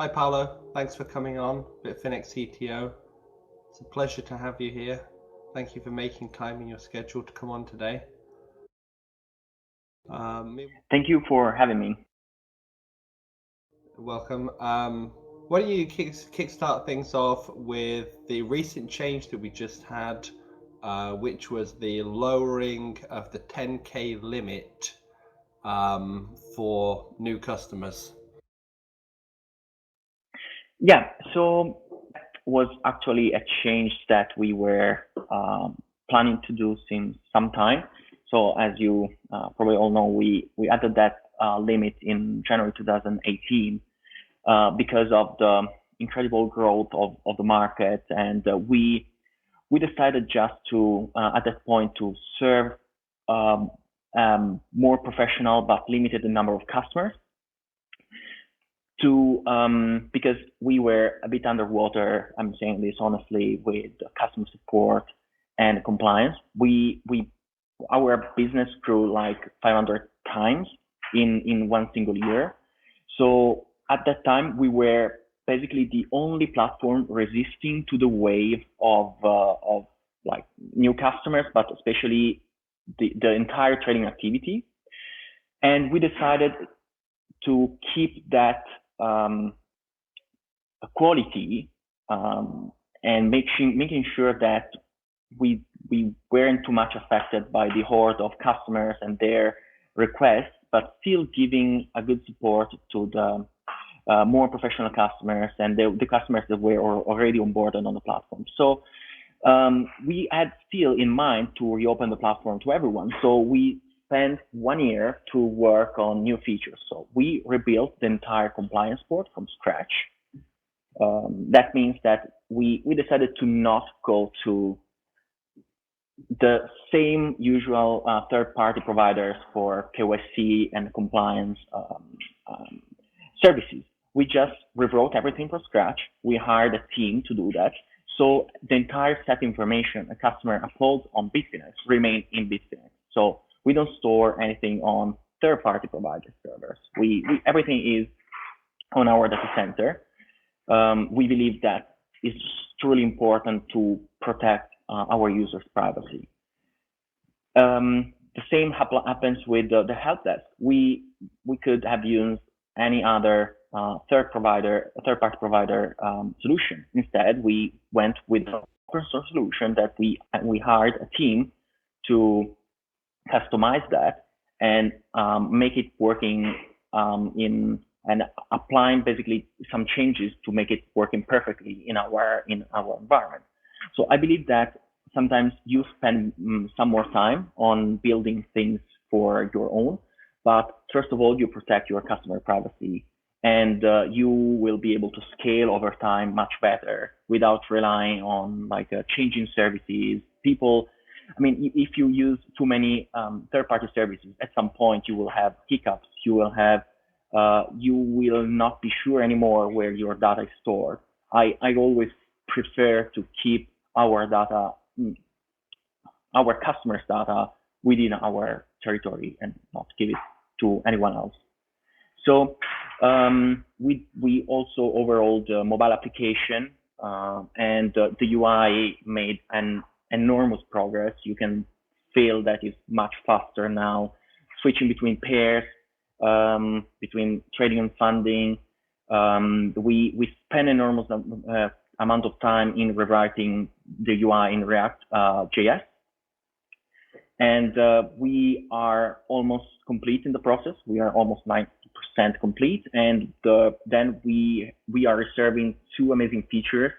Hi, Paolo. Thanks for coming on, Bitfinex CTO. It's a pleasure to have you here. Thank you for making time in your schedule to come on today. Thank you for having me. Welcome. Why don't you kickstart things off with the recent change that we just had, which was the lowering of the 10K limit for new customers. Yeah, so that was actually a change that we were planning to do since some time. So as you probably all know, we added that limit in January 2018 because of the incredible growth of the market, and we decided just to at that point to serve more professional but limited number of customers. Because we were a bit underwater, I'm saying this honestly, with customer support and compliance. Our business grew like 500 times in one single year. So at that time, we were basically the only platform resisting to the wave of like new customers, but especially the entire trading activity. And we decided to keep that quality and making sure that we weren't too much affected by the horde of customers and their requests, but still giving a good support to the more professional customers and the customers that were already onboarded on the platform. So we had still in mind to reopen the platform to everyone. So we spent 1 year to work on new features. So we rebuilt the entire compliance port from scratch. That means that we decided to not go to the same usual third-party providers for KYC and compliance services. We just rewrote everything from scratch. We hired a team to do that. So the entire set information a customer uploads on Bitfinex remains in Bitfinex. So we don't store anything on third-party provider servers. Everything is on our data center. We believe that it's truly important to protect our users' privacy. The same happens with the help desk. We could have used any other third-party provider solution. Instead, we went with an open source solution that we hired a team to customize that and make it working and applying basically some changes to make it working perfectly in our environment. So I believe that sometimes you spend some more time on building things for your own, but first of all, you protect your customer privacy, and you will be able to scale over time much better without relying on like changing services. If you use too many third-party services, at some point you will have hiccups. You will not be sure anymore where your data is stored. I always prefer to keep our data, our customers' data within our territory and not give it to anyone else. So we also overhauled the mobile application and the UI made an enormous progress. You can feel that it's much faster now, switching between pairs, between trading and funding. We spend enormous amount of time in rewriting the UI in React JS. And we are almost complete in the process. We are almost 90% complete. And then we are reserving 2 amazing features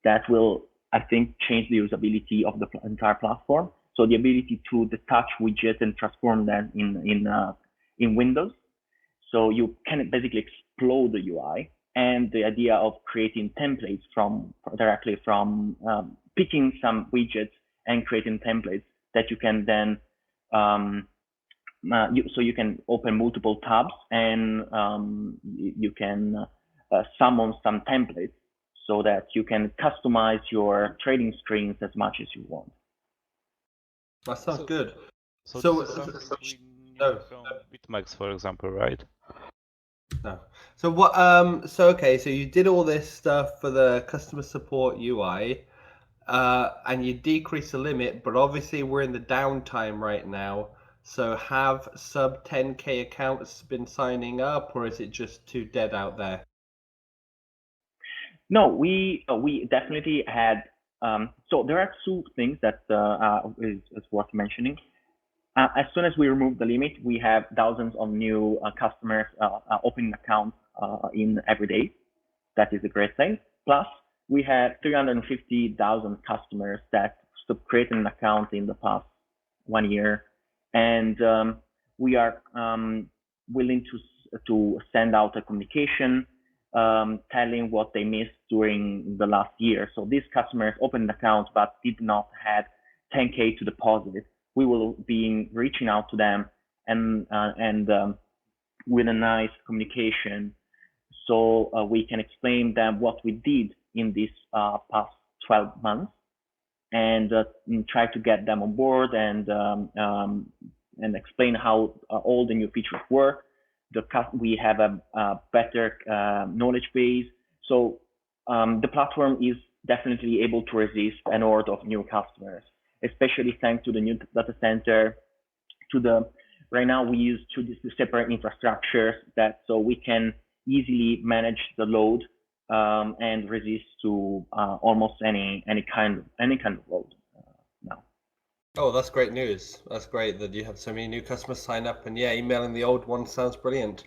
that will, I think, change the usability of the entire platform. So the ability to detach widgets and transform them in Windows. So you can basically explode the UI, and the idea of creating templates directly from picking some widgets and creating templates that you can then so you can open multiple tabs and you can summon some templates so that you can customize your trading screens as much as you want. That sounds good. So this is something we know from BitMEX, for example, right? No. So what? So okay. So you did all this stuff for the customer support UI, and you decrease the limit, but obviously we're in the downtime right now. So have sub 10K accounts been signing up, or is it just too dead out there? No, we definitely had. So there are two things that is worth mentioning. As soon as we remove the limit, we have thousands of new customers opening accounts in every day. That is a great thing. Plus, we had 350,000 customers that stopped creating an account in the past 1 year, and we are willing to send out a communication telling what they missed during the last year. So these customers opened an account but did not have 10K to deposit. We will be reaching out to them and with a nice communication so we can explain them what we did in this past 12 months and try to get them on board and explain how all the new features work. We have a better knowledge base, so the platform is definitely able to resist an horde of new customers, especially thanks to the new data center. To the right now we use two separate infrastructures that so we can easily manage the load and resist to almost any kind of load now. Oh, that's great news. That's great that you have so many new customers sign up, and yeah, emailing the old one sounds brilliant.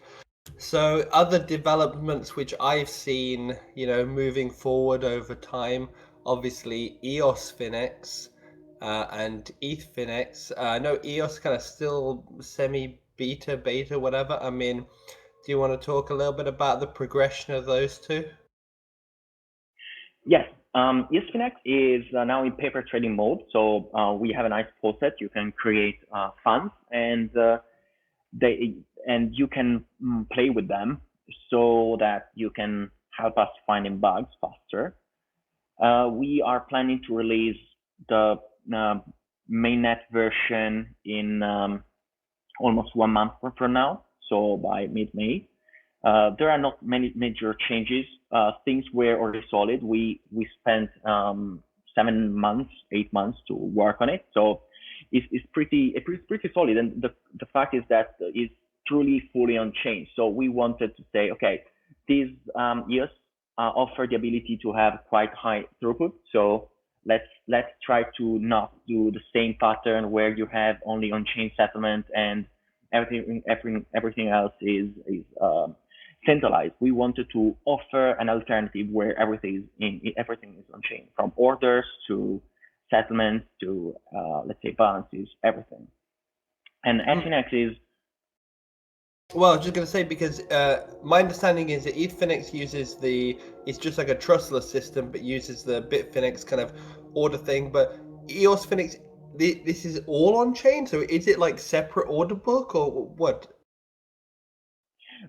So other developments which I've seen, moving forward over time, obviously Ethfinex and Ethfinex. I know EOS kind of still beta, whatever. I mean, do you want to talk a little bit about the progression of those two? Yes, Ethfinex is now in paper trading mode. So we have a nice faucet. You can create funds they and you can play with them so that you can help us finding bugs faster. We are planning to release the uh, mainnet version in almost 1 month from now, so by mid-May. There are not many major changes. Things were already solid. We spent 7 months, 8 months to work on it, so it's pretty solid. And the fact is that it's truly fully unchanged. So we wanted to say, okay, these years offer the ability to have quite high throughput. So let's try to not do the same pattern where you have only on-chain settlement and everything else is centralized. We wanted to offer an alternative where everything is on chain, from orders to settlements to let's say balances, everything. And Ethfinex is Well, I was just going to say because my understanding is that Ethfinex uses it's just like a trustless system, but uses the Bitfinex kind of order thing. But EOSFinex, this is all on chain. So is it like separate order book or what?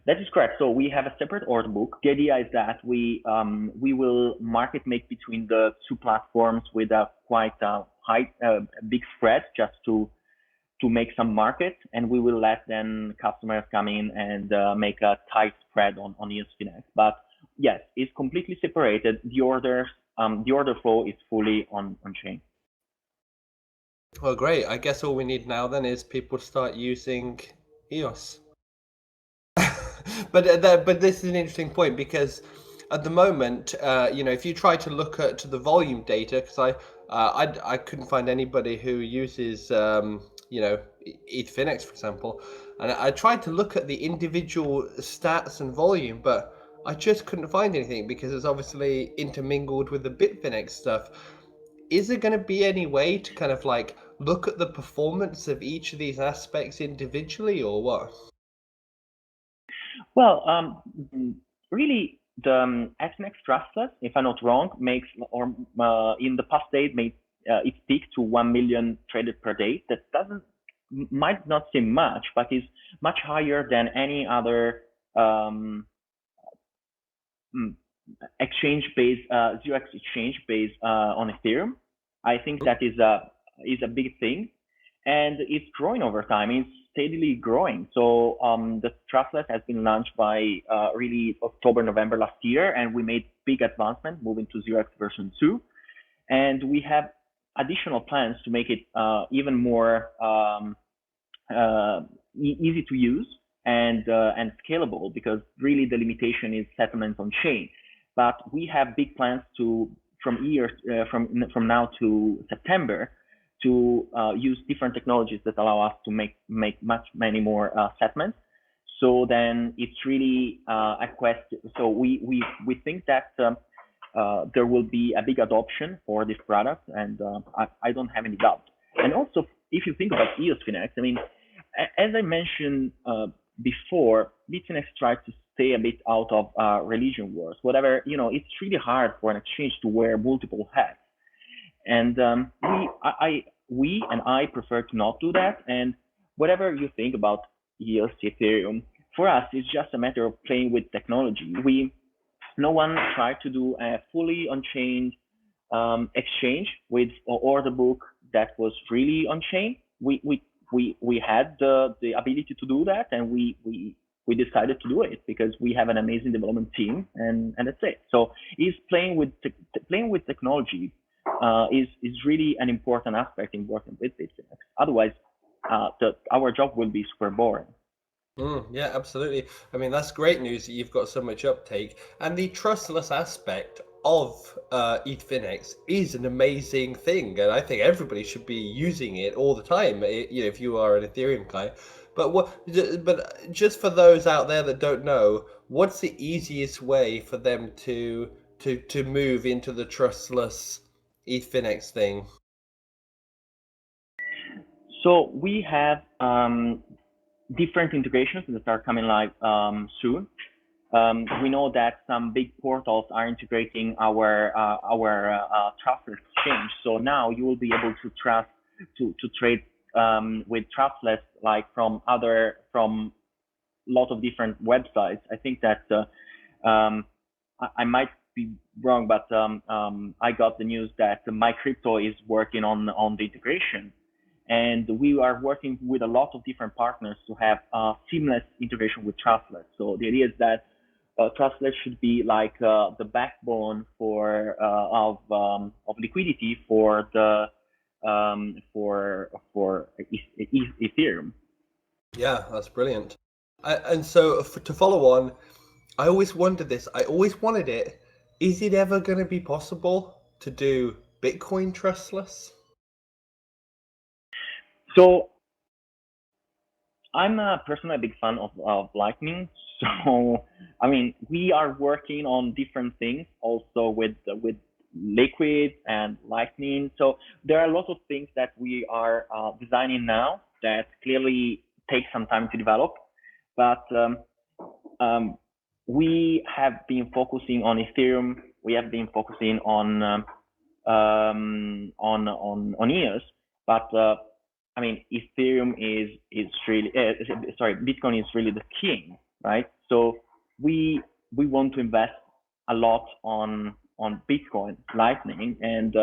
That is correct. So we have a separate order book. The idea is that we will market make between the two platforms with a quite high big spread just to make some market, and we will let then customers come in and make a tight spread on ESPNX. But yes, it's completely separated. The order flow is fully on chain. Well, great. I guess all we need now then is people start using EOS. But this is an interesting point because at the moment, if you try to look at the volume data, because I couldn't find anybody who uses Ethfinex, for example, and I tried to look at the individual stats and volume, but I just couldn't find anything because it's obviously intermingled with the Bitfinex stuff. Is there going to be any way to kind of like look at the performance of each of these aspects individually, or what? Well, really, the Ethfinex Trustless, if I'm not wrong, makes or in the past days made it peaked to 1 million traded per day. That doesn't might not seem much, but is much higher than any other mm, exchange-based zero exchange based on Ethereum. I think that is a big thing, and it's growing over time. steadily growing. So the trustless has been launched by really October, November last year, and we made big advancement moving to 0x version 2. And we have additional plans to make it even more easy to use and scalable, because really the limitation is settlements on chain. But we have big plans from now to September to use different technologies that allow us to make many more settlements. So then it's really a question. So we think that there will be a big adoption for this product, and I don't have any doubt. And also, if you think about Ethfinex, I mean, as I mentioned before, Bitfinex tried to stay a bit out of religion wars. Whatever, it's really hard for an exchange to wear multiple hats. And we and I prefer to not do that. And whatever you think about EOS, Ethereum, for us, it's just a matter of playing with technology. No one tried to do a fully on-chain exchange with an order book that was really on-chain. We had the ability to do that, and we decided to do it because we have an amazing development team, and that's it. So playing with technology is really an important aspect in working with Bitfinex. Otherwise, our job will be super boring. Yeah, absolutely. I mean, that's great news that you've got so much uptake, and the trustless aspect of Ethfinex is an amazing thing, and I think everybody should be using it all the time. If you are an Ethereum guy. But just for those out there that don't know, what's the easiest way for them to move into the trustless Ethfinex thing? So we have different integrations that are coming live soon. We know that some big portals are integrating our trustless exchange. So now you will be able to trade with trustless, like from lot of different websites. I think that I might be wrong, but I got the news that my crypto is working on the integration. And we are working with a lot of different partners to have seamless integration with trustless. So the idea is that trustless should be like the backbone of liquidity for Ethereum. Yeah, that's brilliant. And so to follow on, I always wondered this. I always wanted it. Is it ever going to be possible to do Bitcoin trustless? So I'm personally a big fan of Lightning. So I mean, we are working on different things also with Liquid and Lightning. So there are a lot of things that we are designing now that clearly take some time to develop. But we have been focusing on Ethereum. We have been focusing on EOS, but I mean, Ethereum is really Bitcoin is really the king, right? So we want to invest a lot on Bitcoin, Lightning, and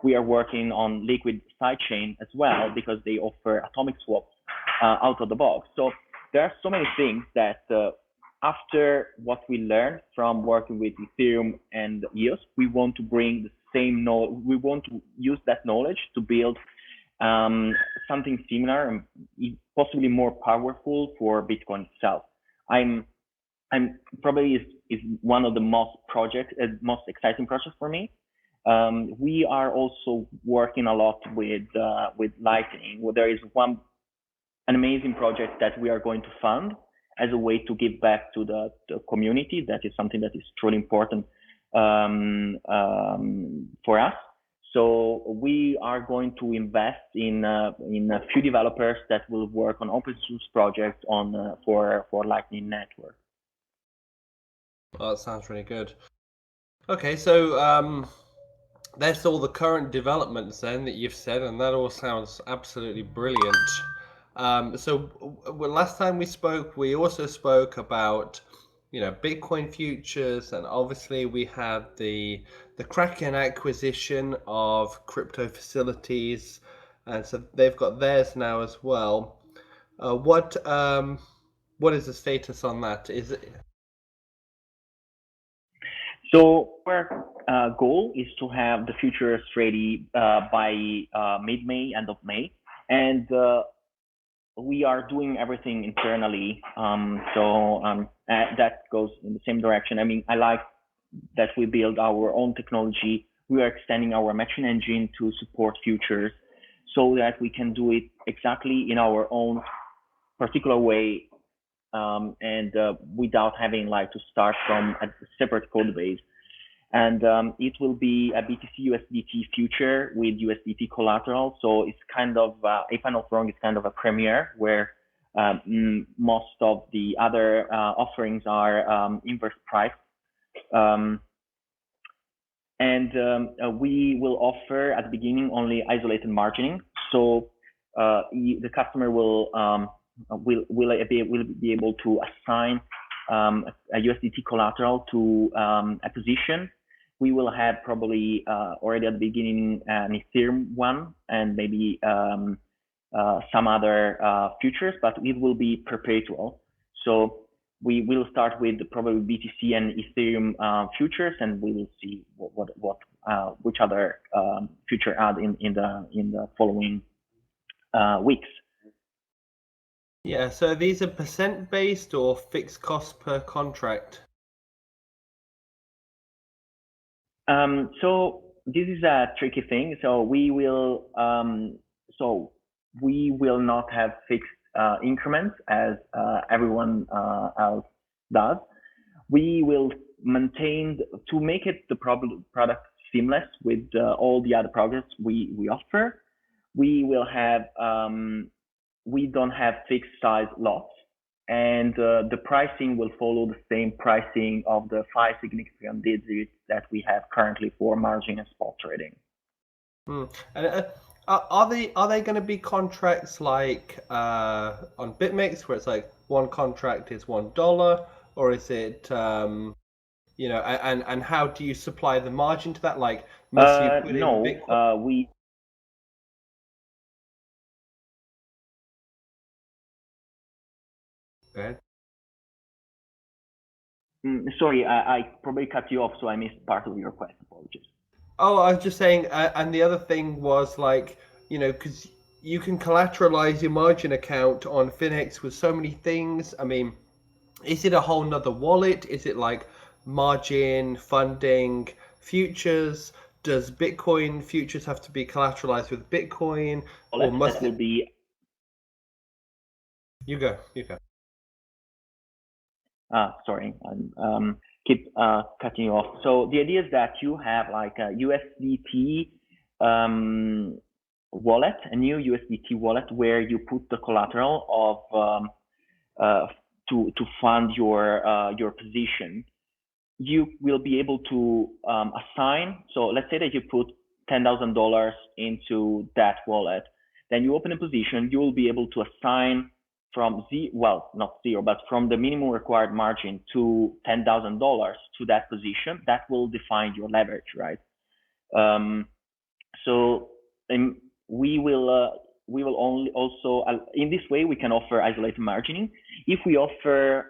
we are working on Liquid sidechain as well because they offer atomic swaps out of the box. So there are so many things that after what we learned from working with Ethereum and EOS, we want to bring the same knowledge. We want to use that knowledge to build something similar and possibly more powerful for Bitcoin itself. I'm probably is one of the most exciting projects for me. We are also working a lot with Lightning. There is an amazing project that we are going to fund as a way to give back to the community. That is something that is truly important for us. So we are going to invest in a few developers that will work on open source projects for Lightning Network. Oh, that sounds really good. Okay, so that's all the current developments then that you've said, and that all sounds absolutely brilliant. So last time we spoke, we also spoke about Bitcoin futures, and obviously we had the Kraken acquisition of crypto facilities, and so they've got theirs now as well. What is the status on that? Is it? So our goal is to have the futures ready by mid-May, end of May, and we are doing everything internally. That goes in the same direction. I mean, I like that we build our own technology. We are extending our matching engine to support futures so that we can do it exactly in our own particular way and without having like to start from a separate code base. And it will be a BTC USDT future with USDT collateral. So it's kind of, if I'm not wrong, it's kind of a premiere where most of the other offerings are inverse priced. We will offer at the beginning only isolated margining. So the customer will be able to assign a USDT collateral to a position. We will have probably already at the beginning an Ethereum one and maybe some other futures, but it will be perpetual. So we will start with probably BTC and Ethereum futures, and we will see which other future add in the following weeks. Yeah, so these are percent based or fixed cost per contract? So this is a tricky thing. So we will not have fixed increments as everyone else does. We will maintain to make it the product seamless with all the other products we offer. We will have we don't have fixed size lots, and the pricing will follow the same pricing of the 5 significant digits that we have currently for margin and spot trading. And are they going to be contracts like on BitMEX where it's like one contract is $1, or is it and how do you supply the margin to that? Like, must you put in Bitcoin? We. Go ahead. Sorry, I probably cut you off, so I missed part of your question. Apologies. Oh, I was just saying, and the other thing was like, because you can collateralize your margin account on Finex with so many things. I mean, is it a whole nother wallet? Is it like margin, funding, futures? Does Bitcoin futures have to be collateralized with Bitcoin? Or must that will be. You go. Sorry, I keep cutting you off. So the idea is that you have like a USDT wallet, a new USDT wallet, where you put the collateral of to fund your position. You will be able to assign. So let's say that you put $10,000 into that wallet. Then you open a position. You will be able to assign from not zero, but from the minimum required margin to $10,000 to that position. That will define your leverage, right? So we will only also in this way we can offer isolated margining. If we offer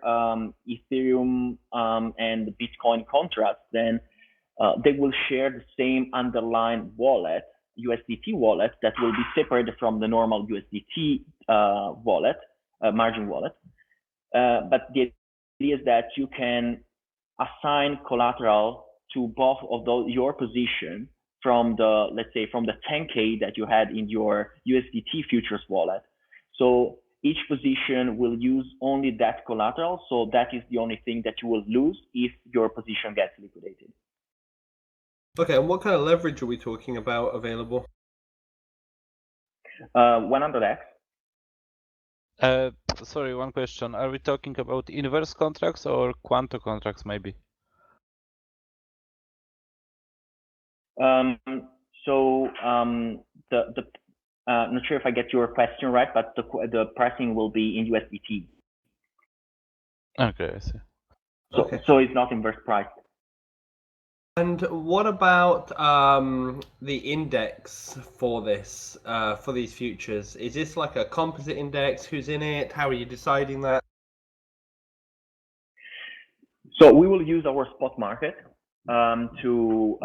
Ethereum and Bitcoin contracts, then they will share the same underlying wallet, USDT wallet, that will be separated from the normal USDT wallet, margin wallet. But the idea is that you can assign collateral to both of your position from the, let's say, from the 10K that you had in your USDT futures wallet. So each position will use only that collateral. So that is the only thing that you will lose if your position gets liquidated. Okay, and what kind of leverage are we talking about available? 100x. Sorry, one question. Are we talking about inverse contracts or quantum contracts, maybe? Not sure if I get your question right, but the pricing will be in USDT. Okay, I see. So it's not inverse priced. And what about the index for this, for these futures? Is this like a composite index? Who's in it? How are you deciding that? So we will use our spot market to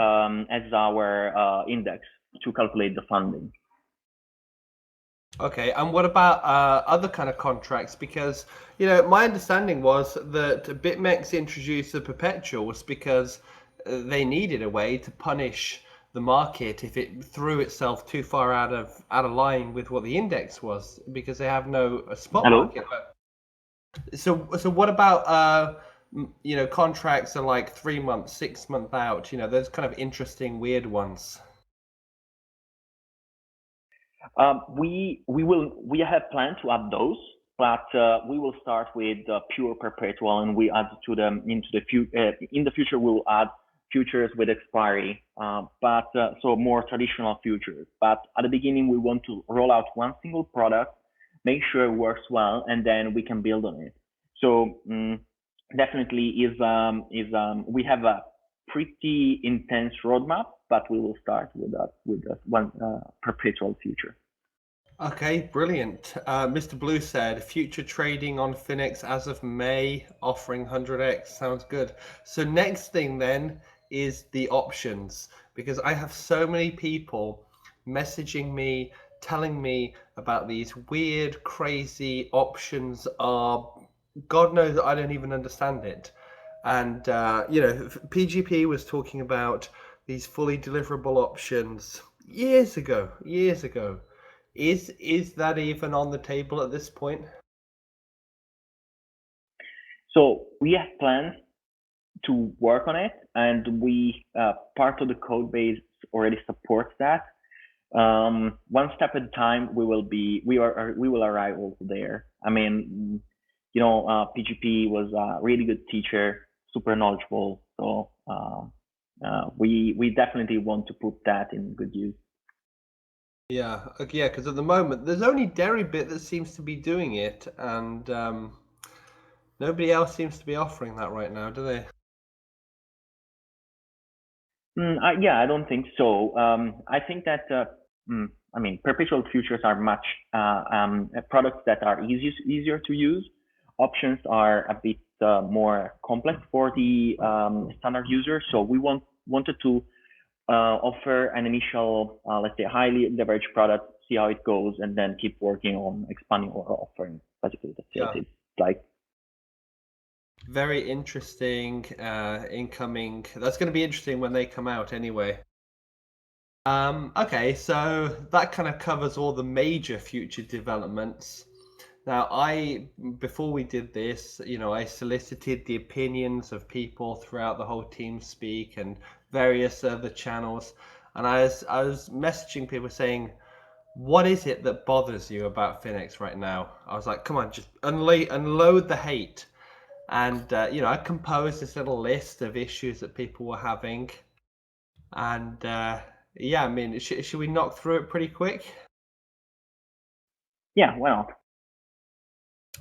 as our index to calculate the funding. Okay, and what about other kind of contracts? Because, you know, my understanding was that BitMEX introduced the perpetuals because they needed a way to punish the market if it threw itself too far out of line with what the index was, because they have no spot Hello? market. So what about you know, contracts are like 3 months, 6 month out, you know, those kind of interesting weird ones. We have planned to add those, but we will start with pure perpetual, and we add to them in the future we'll add futures with expiry, but so more traditional futures. But at the beginning we want to roll out one single product, make sure it works well, and then we can build on it. So definitely is we have a pretty intense roadmap, but we will start with that one perpetual future. Okay, brilliant. Mr. Blue said future trading on Finex as of May, offering 100x. Sounds good. So next thing then is the options, because I have so many people messaging me, telling me about these weird, crazy options are, God knows I don't even understand it. And you know, PGP was talking about these fully deliverable options years ago, years ago. Is that even on the table at this point? So we have plans to work on it, and we part of the code base already supports that. One step at a time, we will arrive also there. I mean, you know, PGP was a really good teacher, super knowledgeable. So we definitely want to put that in good use. Yeah, yeah, because at the moment there's only Deribit that seems to be doing it, and nobody else seems to be offering that right now, do they? Yeah, I don't think so. I think that I mean, perpetual futures are much products that are easier to use. Options are a bit more complex for the standard user. So we wanted to offer an initial, let's say, highly leveraged product, see how it goes, and then keep working on expanding our offering. Basically, that's Yeah. it. It's like Very interesting incoming. That's going to be interesting when they come out anyway. Okay, so that kind of covers all the major future developments. Now, before we did this, you know, I solicited the opinions of people throughout the whole TeamSpeak and various other channels, and I was messaging people saying, "What is it that bothers you about Finex right now?" I was like, "Come on, just unload the hate." And you know, I composed this little list of issues that people were having, and yeah, I mean, should we knock through it pretty quick? yeah, why not?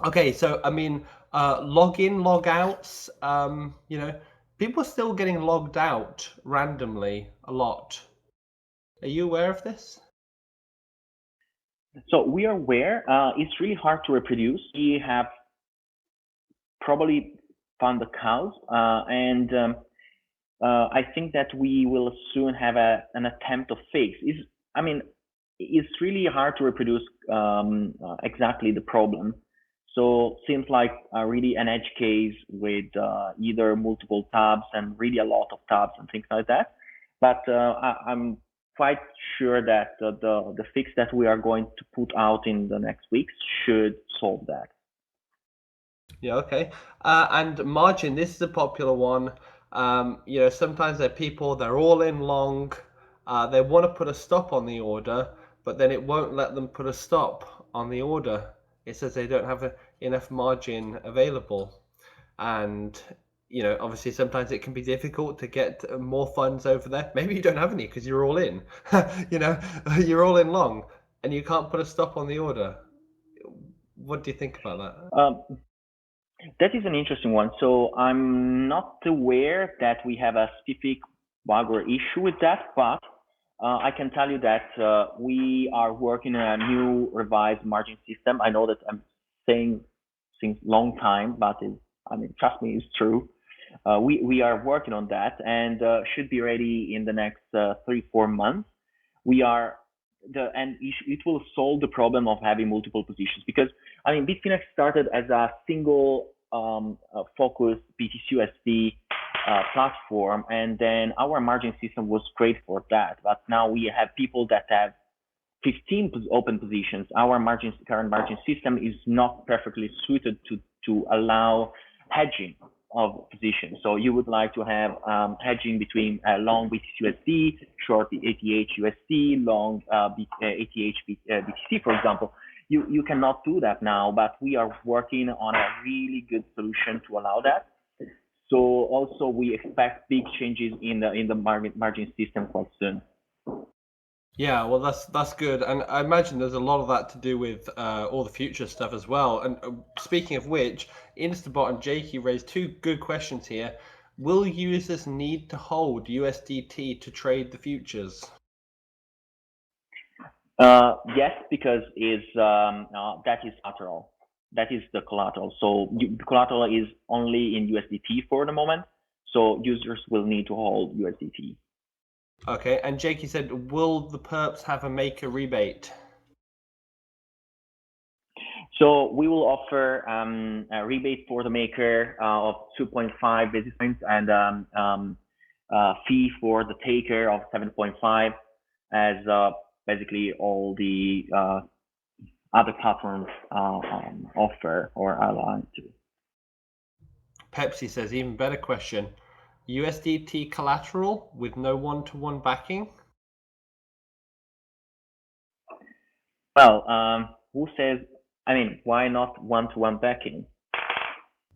Okay, so I mean, login, logouts, you know, people are still getting logged out randomly a lot. Are you aware of this? So we are aware. It's really hard to reproduce. We have probably found the cause, and I think that we will soon have an attempt of fix. I mean, it's really hard to reproduce exactly the problem. So seems like really an edge case with either multiple tabs and really a lot of tabs and things like that. But I'm quite sure that the fix that we are going to put out in the next weeks should solve that. Yeah, okay. And margin, this is a popular one. You know, sometimes there are people, they're all in long, they want to put a stop on the order, but then it won't let them put a stop on the order. It says they don't have enough margin available. And, you know, obviously sometimes it can be difficult to get more funds over there. Maybe you don't have any because you're all in. You know, you're all in long and you can't put a stop on the order. What do you think about that? That is an interesting one. So I'm not aware that we have a specific bug or issue with that, but I can tell you that we are working on a new revised margin system. I know that I'm saying since long time, but trust me, it's true. We are working on that and should be ready in the next 3-4 months. It will solve the problem of having multiple positions, because Bitfinex started as a single focused BTC-USD platform, and then our margin system was great for that. But now we have people that have 15 open positions. Our current margin system is not perfectly suited to allow hedging of positions. So you would like to have hedging between long BTC-USD, short ATH-USD, long ATH-BTC, for example. You cannot do that now, but we are working on a really good solution to allow that. So also we expect big changes in the margin system quite soon. Yeah, well, that's good, and I imagine there's a lot of that to do with all the future stuff as well. And speaking of which, Instabot and Jakey raised two good questions here. Will users need to hold USDT to trade the futures? Yes, because that is collateral. That is the collateral. So the collateral is only in USDT for the moment. So users will need to hold USDT. Okay, and Jakey said, will the perps have a maker rebate? So we will offer a rebate for the maker of 2.5 basis points and fee for the taker of 7.5, as basically all the other platforms offer or allow to. Pepsi says, even better question. USDT collateral with no one-to-one backing? Well, who says, why not one-to-one backing?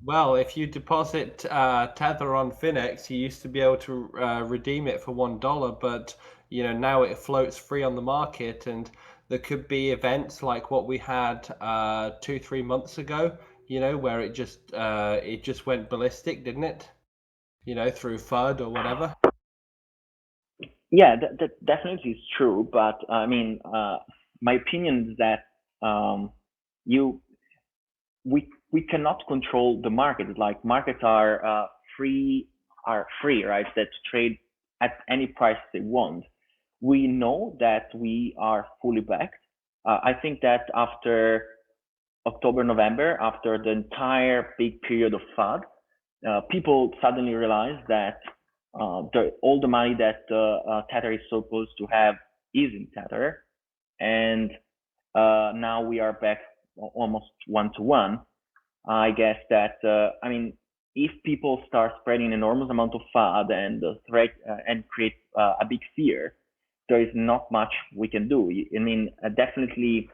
Well, if you deposit Tether on Finex, you used to be able to redeem it for $1, but now it floats free on the market, and there could be events like what we had 2-3 months ago, where it just went ballistic, didn't it? Through FUD or whatever. Yeah, that definitely is true, but my opinion is that we cannot control the market. Like markets are free, right? That trade at any price they want. We know that we are fully backed. I think that after October, November, after the entire big period of FUD, people suddenly realized that all the money that Tether is supposed to have is in Tether, and now we are back almost one-to-one. I guess that if people start spreading enormous amount of FUD and threat and create a big fear, there is not much we can do. Definitely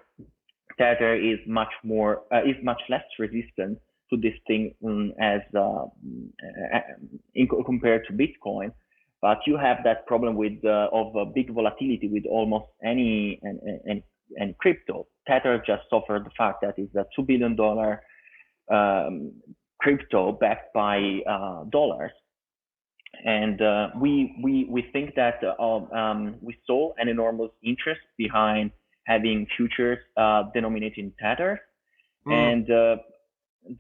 Tether is much less resistant to this thing compared to Bitcoin. But you have that problem of big volatility with almost any crypto. Tether just suffered the fact that it's a $2 billion crypto backed by dollars, and we think that we saw an enormous interest behind having futures denominated in Tether, and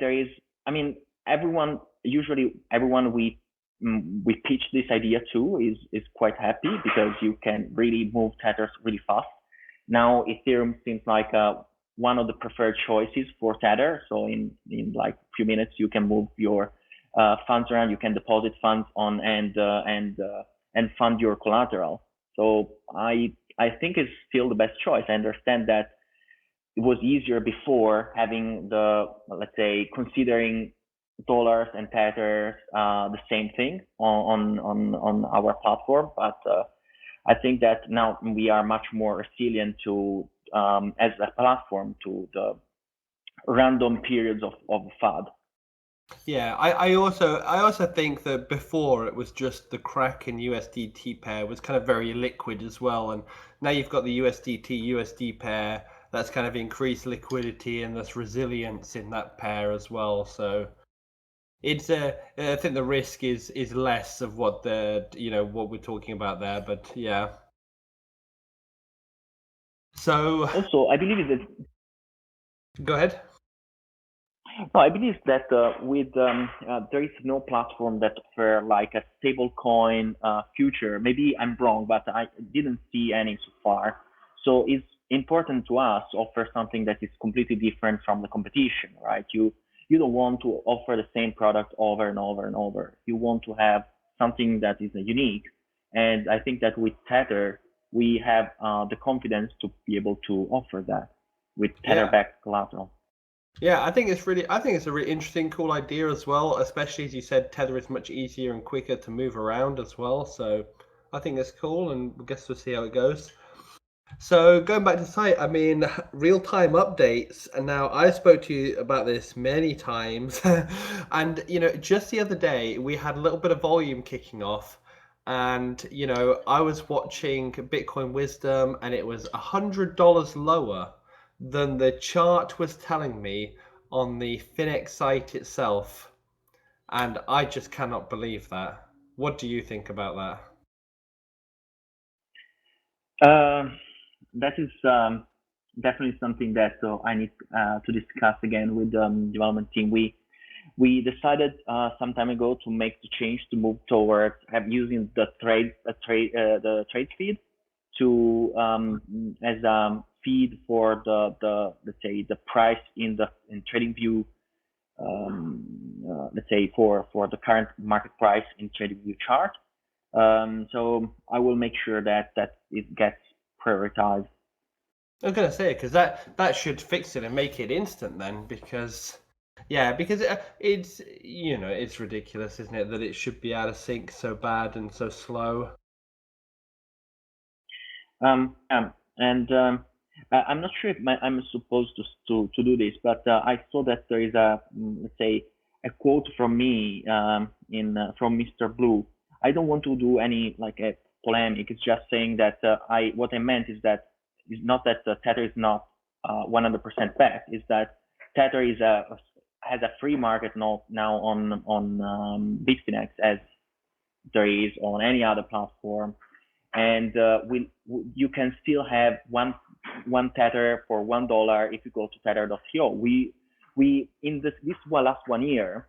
there is, everyone we pitch this idea to is quite happy, because you can really move Tethers really fast. Now Ethereum seems like one of the preferred choices for Tether. So in like a few minutes you can move your funds around, you can deposit funds on and fund your collateral. So I think it's still the best choice. I understand that it was easier before having let's say, considering dollars and Tethers the same thing on our platform, but I think that now we are much more resilient to as a platform to the random periods of FUD. Yeah, I also think that before it was just the Kraken USDT pair was kind of very liquid as well, and now you've got the USDT USD pair that's kind of increased liquidity and there's resilience in that pair as well. So It's I think the risk is less of what what we're talking about there, but yeah. So Also, I believe that go ahead. no, I believe that with there is no platform that offer like a stablecoin future. Maybe I'm wrong, but I didn't see any so far. So it's important to us to offer something that is completely different from the competition, right? You don't want to offer the same product over and over and over. You want to have something that is unique. And I think that with Tether, we have the confidence to be able to offer that with Yeah. Tether-backed collateral. Yeah, I think it's a really interesting, cool idea as well, especially as you said, Tether is much easier and quicker to move around as well. So I think it's cool, and I guess we'll see how it goes. So going back to the site, I mean, real-time updates, and now I spoke to you about this many times, and just the other day we had a little bit of volume kicking off, and I was watching Bitcoin Wisdom, and it was $100 lower than the chart was telling me on the Finex site itself, and I just cannot believe that. What do you think about that? That is definitely something that I need to discuss again with the development team. We decided some time ago to make the change to move towards using the trade feed to as a feed for the let's say the price in TradingView, let's say for the current market price in TradingView chart. So I will make sure that it gets prioritized. I'm gonna say because that should fix it and make it instant then, because because it's ridiculous, isn't it, that it should be out of sync so bad and so slow. And I'm not sure if I'm supposed to do this, but I saw that there is let's say a quote from me in from Mr. Blue. I don't want to do any like a polemic. It's just saying that I what I meant is not that Tether is not 100% backed. Is that Tether has a free market now on Bitfinex as there is on any other platform, and you can still have one tether for $1 if you go to tether.co. We in this last 1 year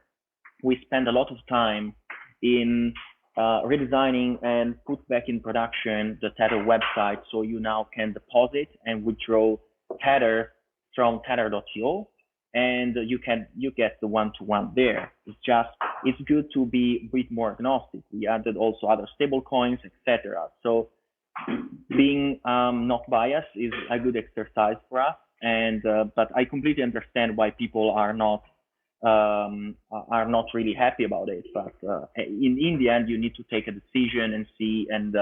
we spend a lot of time in redesigning and put back in production the Tether website, so you now can deposit and withdraw Tether from tether.co, and you get the one-to-one there. It's good to be a bit more agnostic. We added also other stable coins, etc. So being not biased is a good exercise for us, and but I completely understand why people are not really happy about it. But in the end, you need to take a decision and see and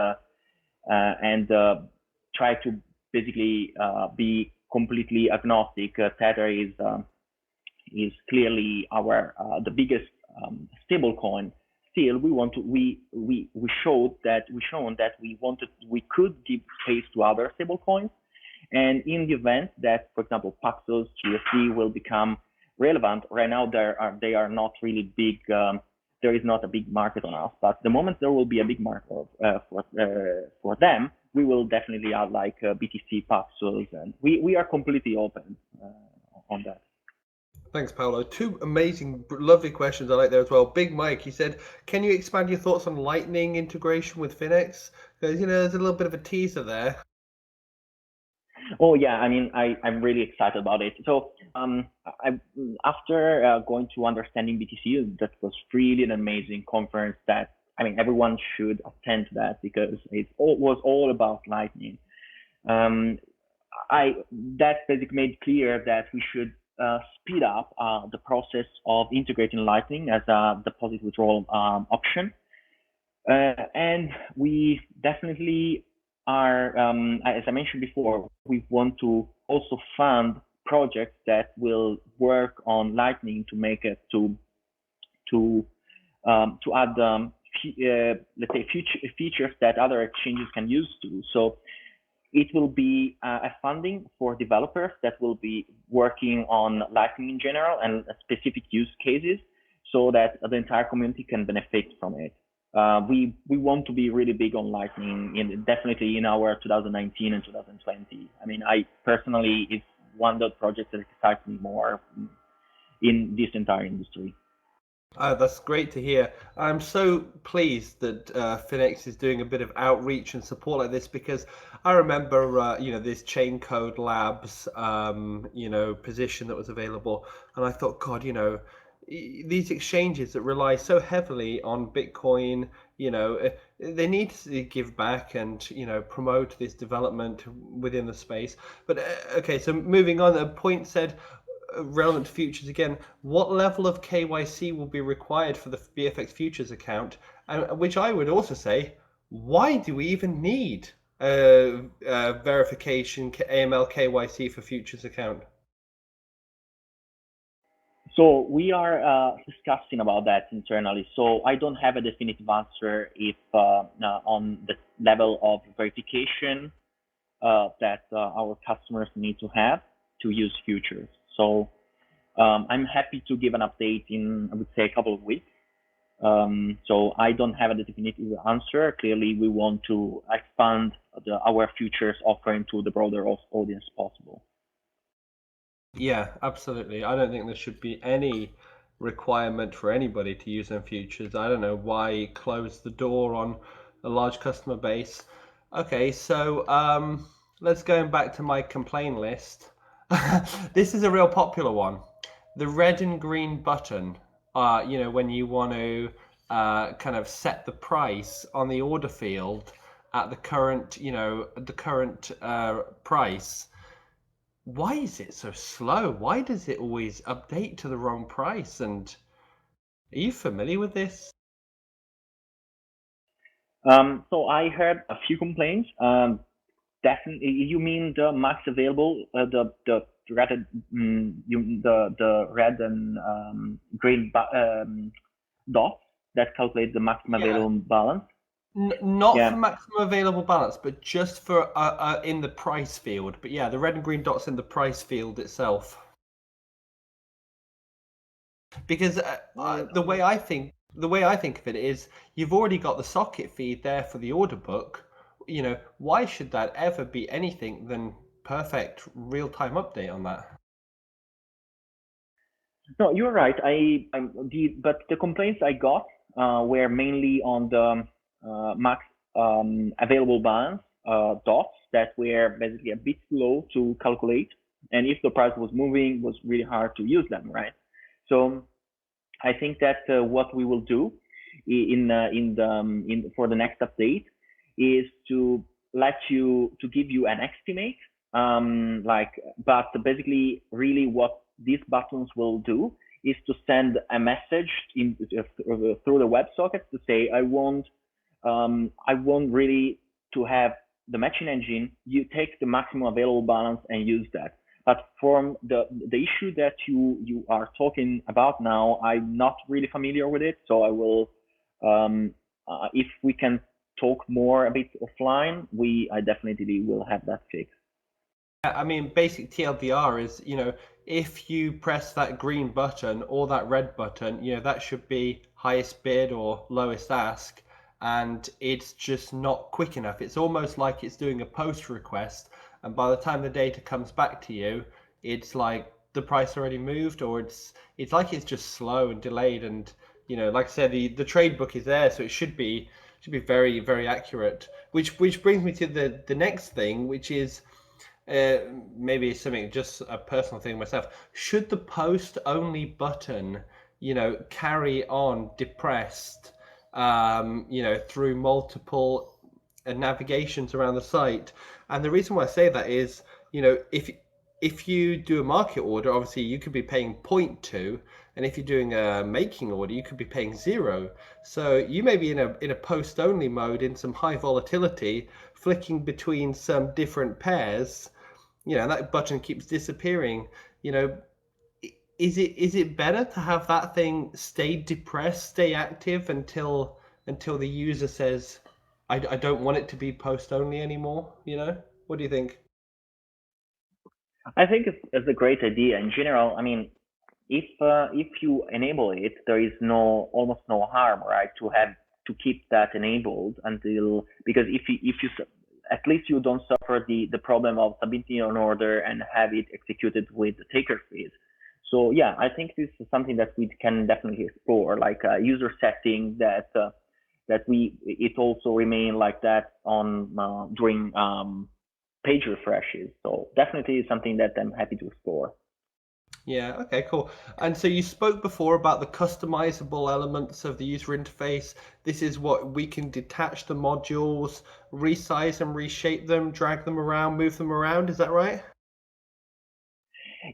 try to basically be completely agnostic. Tether is clearly our the biggest stable coin. Still, we showed that we could give space to other stable coins, and in the event that, for example, Paxos GSD will become relevant, right now they are not really big. There is not a big market on us, but the moment there will be a big market for them, we will definitely add like BTC Paxos, and we are completely open on that. Thanks, Paolo. Two amazing, lovely questions I like there as well. Big Mike, he said, can you expand your thoughts on Lightning integration with Finex? Because there's a little bit of a teaser there. Oh yeah, I mean, I'm really excited about it. So after going to understanding BTC, that was really an amazing conference. That I mean, everyone should attend to that because was all about Lightning. That basically made clear that we should speed up the process of integrating Lightning as a deposit withdrawal option. And we definitely are, as I mentioned before, we want to also fund projects that will work on Lightning to make it to add let's say features that other exchanges can use to. So it will be a funding for developers that will be working on Lightning in general and specific use cases. so that the entire community can benefit from it. We want to be really big on Lightning, definitely in our 2019 and 2020. I mean, I personally, it's one of the projects that excites me more in this entire industry. That's great to hear. I'm so pleased that Finex is doing a bit of outreach and support like this, because I remember, this Chain Code Labs, position that was available, and I thought, God, these exchanges that rely so heavily on Bitcoin, they need to give back and promote this development within the space. But okay, so moving on, a point said, relevant to futures again, what level of KYC will be required for the BFX futures account? And which I would also say, why do we even need verification AML KYC for futures account? So we are discussing about that internally. So I don't have a definitive answer if on the level of verification that our customers need to have to use futures. So I'm happy to give an update in, I would say, a couple of weeks. So I don't have a definitive answer. Clearly, we want to expand our futures offering to the broader audience possible. Yeah, absolutely. I don't think there should be any requirement for anybody to use them futures. I don't know why close the door on a large customer base. Okay, so let's go back to my complaint list. This is a real popular one. The red and green button, when you want to kind of set the price on the order field at the current, price. Why is it so slow? Why does it always update to the wrong price? And are you familiar with this? So I heard a few complaints. Definitely, you mean the max available, the red and the red and green dots that calculate the maximum available balance. Not for maximum available balance, but just for in the price field. But yeah, the red and green dots in the price field itself. Because the way I think of it is, you've already got the socket feed there for the order book. Why should that ever be anything than perfect real-time update on that? No, you're right. But the complaints I got were mainly on the max available balance dots that were basically a bit slow to calculate, and if the price was moving, was really hard to use them, right? So I think that what we will do for the next update is to give you an estimate, but basically really what these buttons will do is to send a message through the WebSocket to say, I want really to have the matching engine, you take the maximum available balance and use that. But from the issue that you are talking about now, I'm not really familiar with it. So I will, if we can talk more a bit offline, I definitely will have that fixed. I mean, basic TLDR is, if you press that green button or that red button, that should be highest bid or lowest ask, and it's just not quick enough. It's almost like it's doing a post request, and by the time the data comes back to you, it's like the price already moved, or it's like it's just slow and delayed. And like I said, the trade book is there, so it should be very, very accurate. Which brings me to the next thing, which is maybe something, just a personal thing myself. Should the post only button, carry on depressed, through multiple navigations around the site? And the reason why I say that is, if you do a market order, obviously you could be paying 0.2, and if you're doing a making order, you could be paying 0. So you may be in a post only mode in some high volatility, flicking between some different pairs. That button keeps disappearing. Is it better to have that thing stay depressed, stay active until the user says, I don't want it to be post only anymore? What do you think? I think it's a great idea in general. I mean, if you enable it, there is almost no harm, right, to keep that enabled until, because if you at least you don't suffer the problem of submitting an order and have it executed with the taker fees. So yeah, I think this is something that we can definitely explore, like a user setting that it also remain like that on during page refreshes. So definitely something that I'm happy to explore. Yeah, okay, cool. And so you spoke before about the customizable elements of the user interface. This is what we can detach the modules, resize and reshape them, drag them around, move them around. Is that right?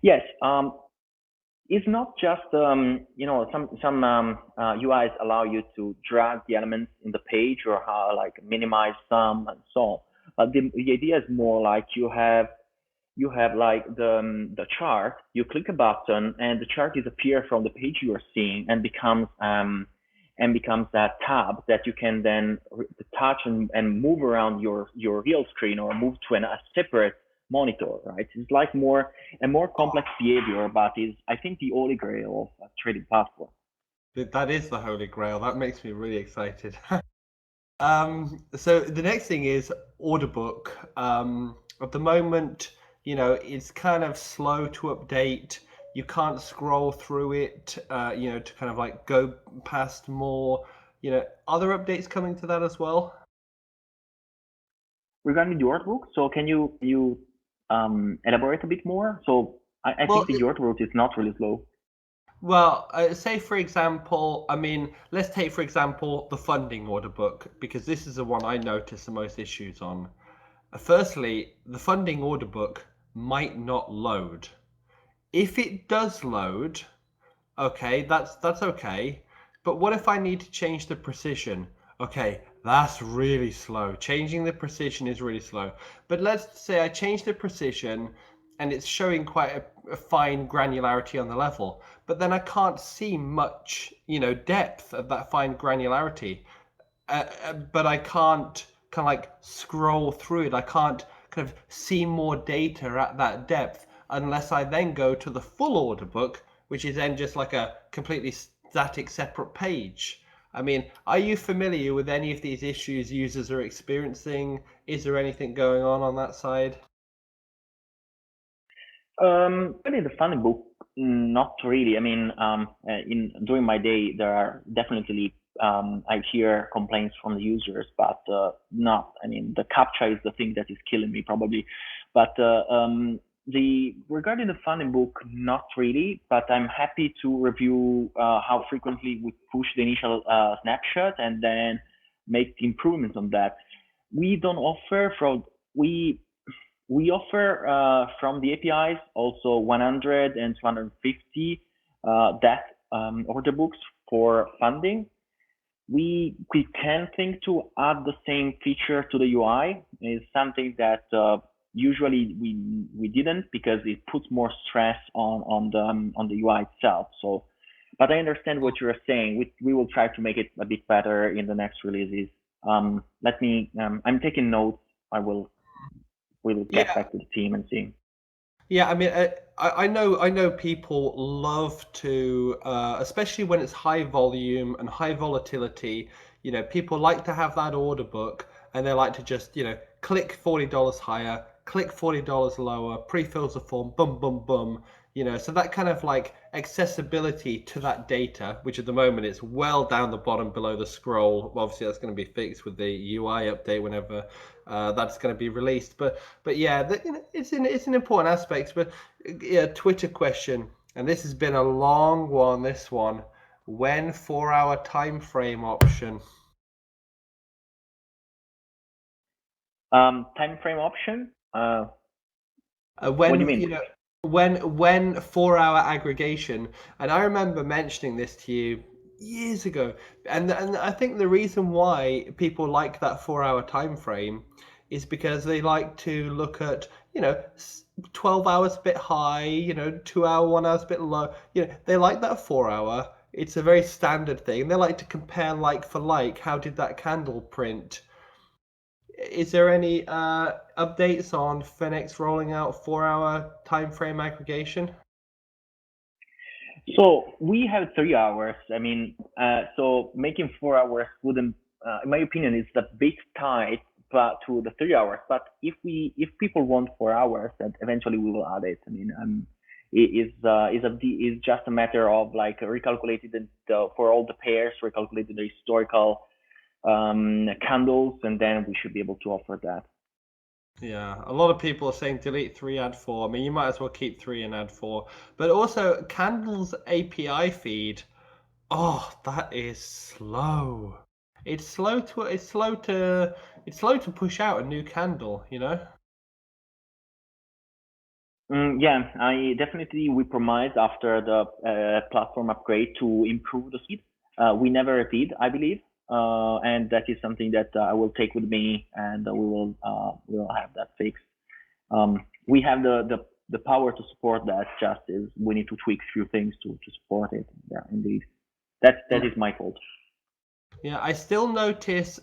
Yes. It's not just some UIs allow you to drag the elements in the page or how like minimize some and so on. But the idea is more like you have like the chart. You click a button and the chart disappears from the page you are seeing and becomes that tab that you can then touch and move around your real screen or move to a separate monitor, right? It's like a more complex behavior, but is, I think, the holy grail of a trading platform. That is the holy grail. That makes me really excited. So the next thing is order book. At the moment, it's kind of slow to update. You can't scroll through it, to kind of like go past more. Are there updates coming to that as well? Regarding the order book, so can you elaborate a bit more? So I Well, think the order book is not really slow. Well, say for example, let's take for example the funding order book, because this is the one I notice the most issues on. Firstly, the funding order book might not load. If it does load, okay, that's okay. But what if I need to change the precision? Okay, that's really slow. Changing the precision is really slow. But let's say I change the precision and it's showing quite a fine granularity on the level, but then I can't see much, depth of that fine granularity. But I can't kind of like scroll through it. I can't kind of see more data at that depth unless I then go to the full order book, which is then just like a completely static separate page. Are you familiar with any of these issues users are experiencing? Is there anything going on that side? Really, the funding book, not really. During my day, there are definitely I hear complaints from the users, but not. I mean, the captcha is the thing that is killing me probably. But the regarding the funding book, not really. But I'm happy to review how frequently we push the initial snapshot and then make improvements on that. We don't offer from we offer from the APIs also 100 and 250 order books for funding. We can think to add the same feature to the UI. Is something that usually we didn't, because it puts more stress on the UI itself. So, but I understand what you're saying. We will try to make it a bit better in the next releases. Let me. I'm taking notes. We'll get Yeah, back to the team and see. Yeah, I know people love to, especially when it's high volume and high volatility. People like to have that order book, and they like to just, click $40 higher, click $40 lower, pre-fills the form, boom, boom, boom. So that kind of like accessibility to that data, which at the moment it's well down the bottom below the scroll. Obviously, that's going to be fixed with the UI update whenever that's going to be released. But yeah, it's an important aspect. But yeah, Twitter question, and this has been a long one. This one, when 4-hour time frame option? Time frame option. What do you When mean? when 4-hour aggregation, and I remember mentioning this to you years ago, and I think the reason why people like that 4-hour time frame is because they like to look at 12 hours a bit high, 2 hour, 1 hour a bit low. They like that 4-hour. It's a very standard thing. They like to compare like for like. How did that candle print? Is there any updates on Finex rolling out 4-hour time frame aggregation? So we have 3 hours. I mean, so making 4 hours wouldn't, in my opinion, is a bit tight, but to the 3 hours. But if people want 4 hours, then eventually we will add it. I mean, is just a matter of like recalculating for all the pairs, recalculating the historical candles, and then we should be able to offer that. Yeah, a lot of people are saying delete 3, add 4. I mean, you might as well keep 3 and add 4. But also, Candle's API feed, oh, that is slow. It's slow to push out a new candle, you know? Yeah, we promised after the platform upgrade to improve the speed. We never did, I believe, and that is something that I will take with me, and we will have that fixed. We have the power to support that. Just is we need to tweak a few things to support it. Yeah, indeed, that is my fault. Yeah, I still notice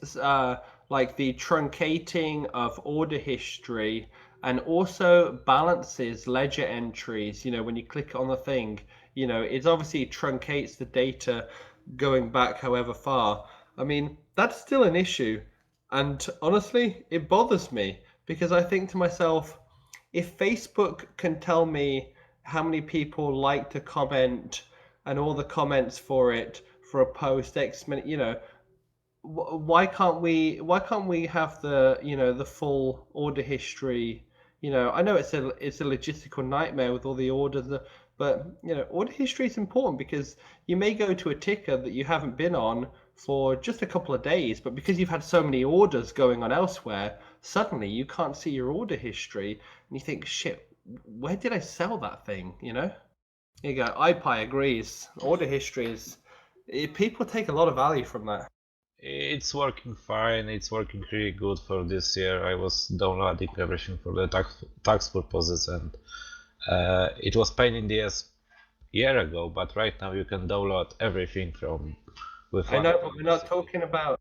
like the truncating of order history and also balances, ledger entries. You know, when you click on the thing, you know, it obviously truncates the data going back however far. I mean, that's still an issue. And honestly, it bothers me because I think to myself, if Facebook can tell me how many people like to comment and all the comments for it for a post X minute, you know, why can't we have the, you know, the full order history? You know, I know it's a logistical nightmare with all the orders, but you know, order history is important because you may go to a ticker that you haven't been on for just a couple of days, but because you've had so many orders going on elsewhere, suddenly you can't see your order history, and you think, shit, where did I sell that thing? You know? Here you go. iPie agrees. Order history is people take a lot of value from that. It's working fine. It's working really good for this year. I was downloading everything for the tax purposes, and it was pain in the ass year ago. But right now you can download everything from with. I know, but we're not talking about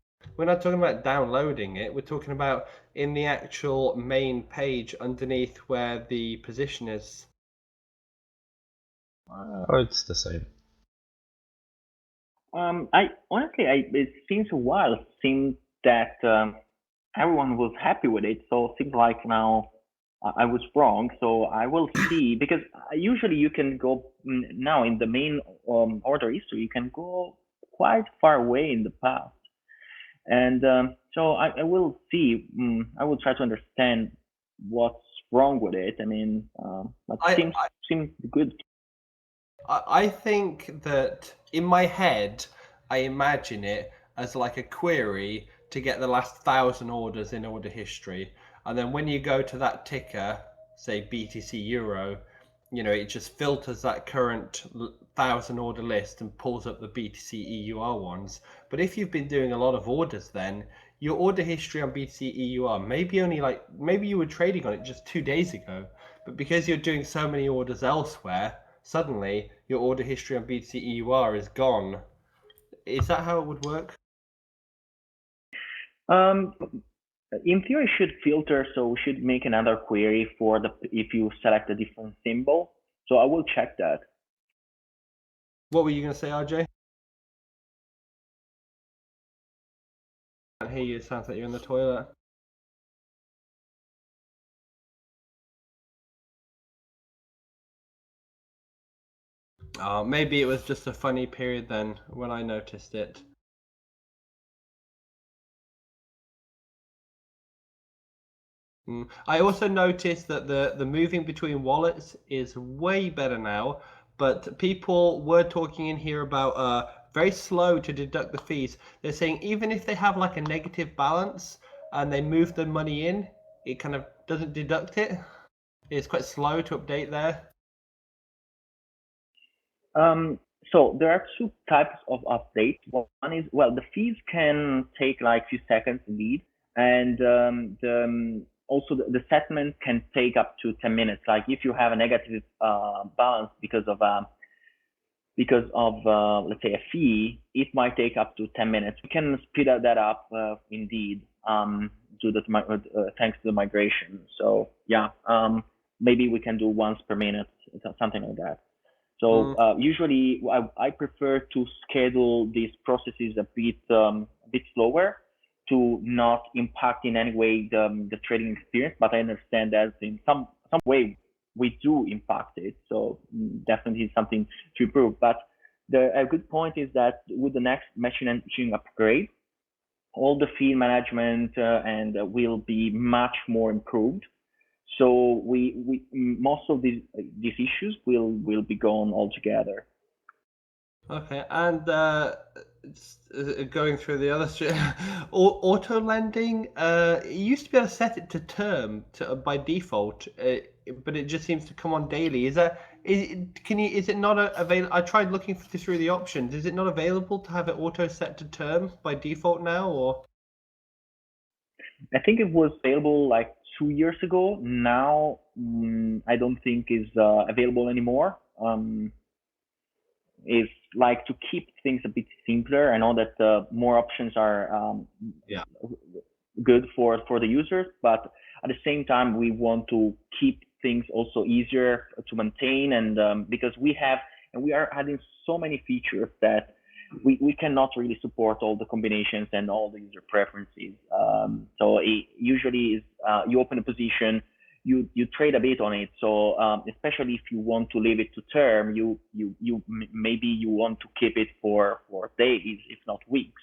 downloading it. We're talking about in the actual main page underneath where the position is. Oh, it's the same. It seems a while since that everyone was happy with it. So it seems like now I was wrong. So I will see, because usually you can go now in the main order history, you can go quite far away in the past. And so I will see. I will try to understand what's wrong with it. I mean, but seems good. I think that in my head, I imagine it as like a query to get the last 1,000 orders in order history. And then when you go to that ticker, say BTC Euro, you know, it just filters that current 1,000 order list and pulls up the BTC EUR ones. But if you've been doing a lot of orders, then your order history on BTC EUR maybe you were trading on it just 2 days ago, but because you're doing so many orders elsewhere, suddenly your order history on BTC EUR is gone. Is that how it would work? In theory, it should filter, so we should make another query for if you select a different symbol. So I will check that. What were you going to say, RJ? I can't hear you. It sounds like you're in the toilet. Maybe it was just a funny period then when I noticed it. I also noticed that the moving between wallets is way better now, but people were talking in here about very slow to deduct the fees. They're saying even if they have like a negative balance and they move the money in, it kind of doesn't deduct it. It's quite slow to update there. So there are two types of updates. One is, well, the fees can take like a few seconds indeed, and also the settlement can take up to 10 minutes. Like if you have a negative balance because of let's say a fee, it might take up to 10 minutes. We can speed that up indeed thanks to the migration. So yeah, maybe we can do once per minute, something like that. So usually I prefer to schedule these processes a bit slower to not impact in any way the trading experience. But I understand that in some way we do impact it. So definitely something to improve. But a good point is that with the next machine engineering upgrade, all the field management and will be much more improved. So we most of these issues will be gone altogether. Okay, and going through the other auto lending, you used to be able to set it to term by default, but it just seems to come on daily. Is it not available? I tried looking through the options. Is it not available to have it auto set to term by default now, or? I think it was available like 2 years ago. Now I don't think is available anymore. It's like to keep things a bit simpler. I know that more options are good for the users, but at the same time we want to keep things also easier to maintain, and because we are adding so many features that we cannot really support all the combinations and all the user preferences. So it usually is you open a position, you trade a bit on it. So especially if you want to leave it to term, maybe you want to keep it for days, if not weeks.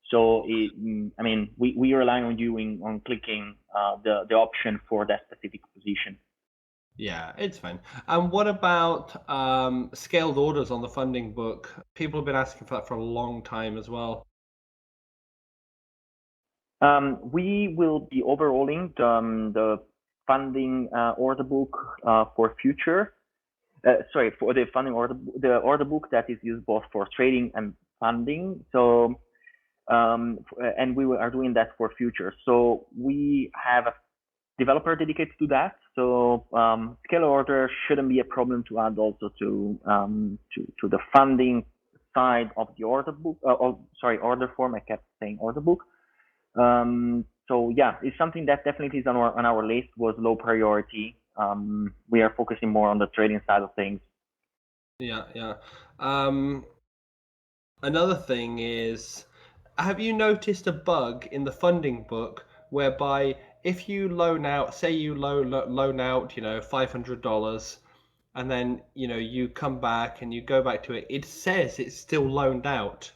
So we rely on you on clicking the option for that specific position. Yeah, it's fine. And what about scaled orders on the funding book? People have been asking for that for a long time as well. We will be overhauling the funding order book for future. For the funding the order book that is used both for trading and funding. So, and we are doing that for future. So we have a developer dedicated to that. So scale order shouldn't be a problem to add also to the funding side of the order book. Order form. I kept saying order book. So yeah, it's something that definitely is on our list. Was low priority. We are focusing more on the trading side of things. Yeah. Another thing is, have you noticed a bug in the funding book whereby if you loan out, say you loan out, $500, and then you come back and you go back to it, it says it's still loaned out,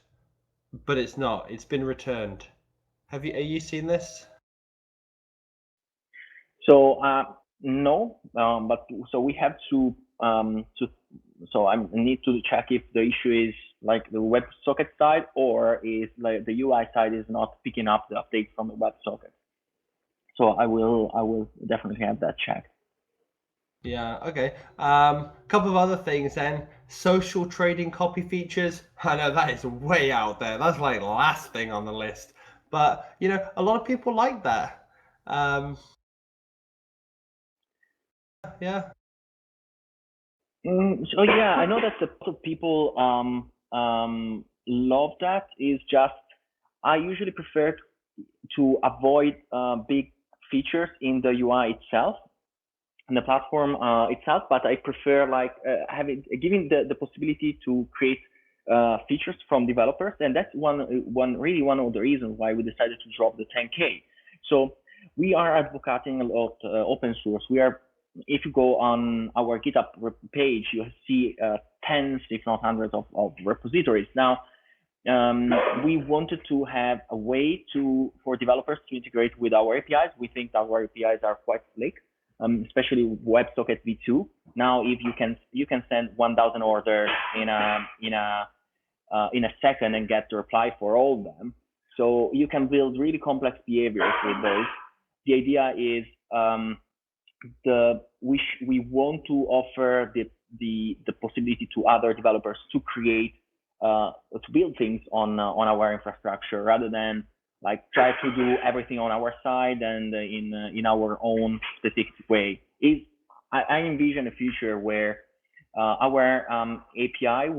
but it's not. It's been returned. Are you seen this? So no, but so we have to so I need to check if the issue is like the WebSocket side or is like the UI side is not picking up the update from the WebSocket. So I will definitely have that checked. Yeah, okay. Couple of other things then. Social trading copy features. I know that is way out there. That's like the last thing on the list. But, a lot of people like that. Yeah. So yeah, I know that a lot of people love that. Is just I usually prefer to avoid big features in the UI itself, in the platform itself, but I prefer like giving the possibility to create features from developers, and that's one of the reasons why we decided to drop the 10K. So we are advocating a lot open source. If you go on our GitHub page, you see tens, if not hundreds, of repositories. Now, we wanted to have a way for developers to integrate with our APIs. We think our APIs are quite slick, especially WebSocket v2. Now, if you can send 1,000 orders in a second and get the reply for all of them. So you can build really complex behaviors with those. The idea is we want to offer the possibility to other developers to create to build things on our infrastructure rather than like try to do everything on our side and in our own specific way. I envision a future where our API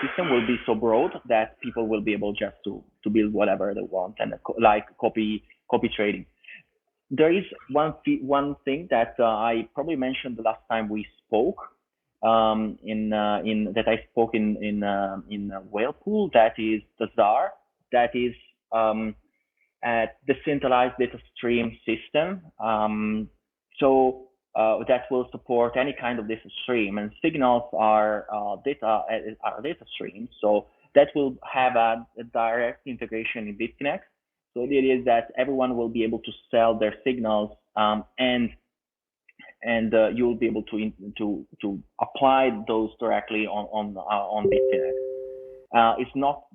system will be so broad that people will be able just to build whatever they want and like copy trading. There is one thing that I probably mentioned the last time we spoke, that I spoke in Whalepool, that is the ZAR, that is a decentralized data stream system. That will support any kind of data stream, and signals are data streams. So that will have a direct integration in Bitfinex. So the idea is that everyone will be able to sell their signals, and you will be able to apply those directly on Bitfinex. It's not